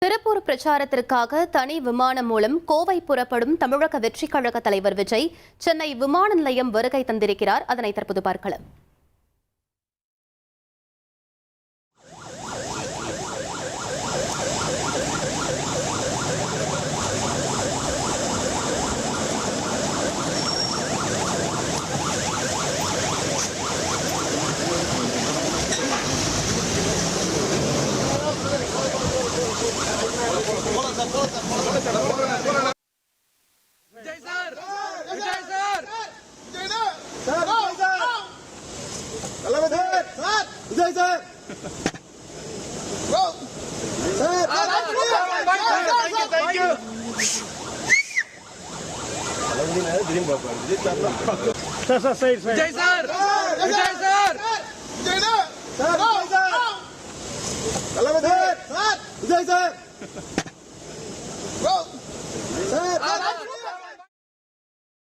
திருப்பூர் பிரச்சாரத்திற்காக தனி விமானம் மூலம் கோவை புறப்படும் தமிழக வெற்றிக் கழக தலைவர் விஜய் சென்னை விமான நிலையம் வருகை தந்திருக்கிறார். அதனை தற்போது பார்க்கலாம். Vijay sir Vijay sir Vijay sir thank you Vijay sir Vijay sir Vijay sir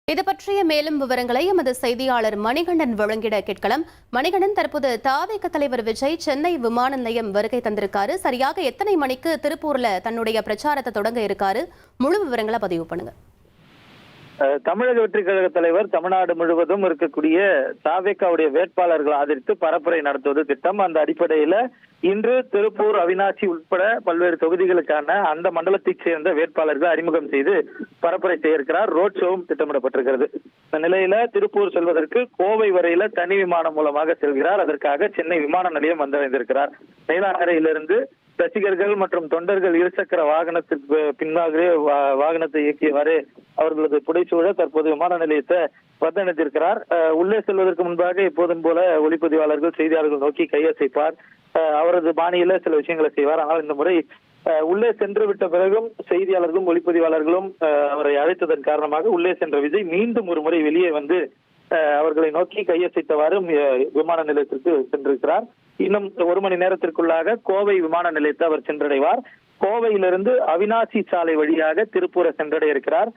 இது பற்றிய மேலும் விவரங்களை எமது செய்தியாளர் மணிகண்டன் வழங்கிட கேட்கலாம். மணிகண்டன், தற்போது தாவேக தலைவர் விஜய் சென்னை விமான நிலையம் வருகை தந்திருக்காரு. சரியாக எத்தனை மணிக்கு திருப்பூர்ல தன்னுடைய பிரச்சாரத்தை தொடங்க இருக்காரு? முழு விவரங்களை பதிவு பண்ணுங்க. தமிழக வெற்றிக் கழக தலைவர் தமிழ்நாடு முழுவதும் இருக்கக்கூடிய தாவேகாவுடைய வேட்பாளர்கள் ஆதரித்து பரப்புரை நடத்துவது திட்டம். அந்த அடிப்படையில இன்று திருப்பூர், அவினாசி உட்பட பல்வேறு தொகுதிகளுக்கான அந்த மண்டலத்தைச் சேர்ந்த வேட்பாளர்கள் அறிமுகம் செய்து பரப்புரை செய்ய இருக்கிறார். ரோட் ஷோவும் திட்டமிடப்பட்டிருக்கிறது. இந்த நிலையில திருப்பூர் செல்வதற்கு கோவை வரையில தனி விமானம் மூலமாக செல்கிறார். அதற்காக சென்னை விமான நிலையம் வந்தடைந்திருக்கிறார். நீலாங்கரையிலிருந்து ரசிகர்கள் மற்றும் தொண்டர்கள் இருசக்கர வாகனத்திற்கு பின்னாகவே வாகனத்தை இயக்கியவாறு அவர்களது புடைசூழ தற்போது விமான நிலையத்தை வந்தடைந்திருக்கிறார். உள்ளே செல்வதற்கு முன்பாக எப்போதும் போல ஒளிப்பதிவாளர்கள், செய்தியாளர்கள் நோக்கி கையசைப்பார். அவரது பாணியில சில விஷயங்களை செய்வார். ஆனால் இந்த முறை உள்ளே சென்று விட்ட பிறகும் செய்தியாளர்களும் ஒளிப்பதிவாளர்களும் அவரை அழைத்ததன் காரணமாக உள்ளே சென்ற விஜய் மீண்டும் ஒரு முறை வெளியே வந்து அவர்களை நோக்கி கையசைத்தவாறு விமான நிலையத்திற்கு சென்றிருக்கிறார். இன்னும் ஒரு மணி நேரத்திற்குள்ளாக கோவை விமான நிலையத்தை அவர் சென்றடைவார். கோவையிலிருந்து அவினாசி சாலை வழியாக திருப்பூரை சென்றடைய இருக்கிறார்.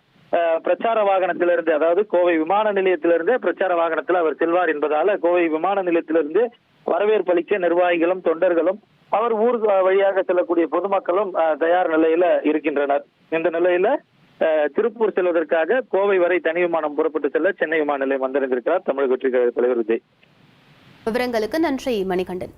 பிரச்சார வாகனத்திலிருந்து, அதாவது கோவை விமான நிலையத்திலிருந்து பிரச்சார வாகனத்தில் அவர் செல்வார் என்பதால கோவை விமான நிலையத்திலிருந்து வரவேற்பளிக்க நிர்வாகிகளும் தொண்டர்களும் அவர் ஊர் வழியாக செல்லக்கூடிய பொதுமக்களும் தயார் நிலையில இருக்கின்றனர். இந்த நிலையில திருப்பூர் செல்வதற்காக கோவை வரை தனி விமானம் புறப்பட்டு செல்ல சென்னை விமான நிலையம் வந்திருந்திருக்கிறார் தமிழக வெற்றிக் கழக தலைவர் விஜய். விவரங்களுக்கு நன்றி மணிகண்டன்.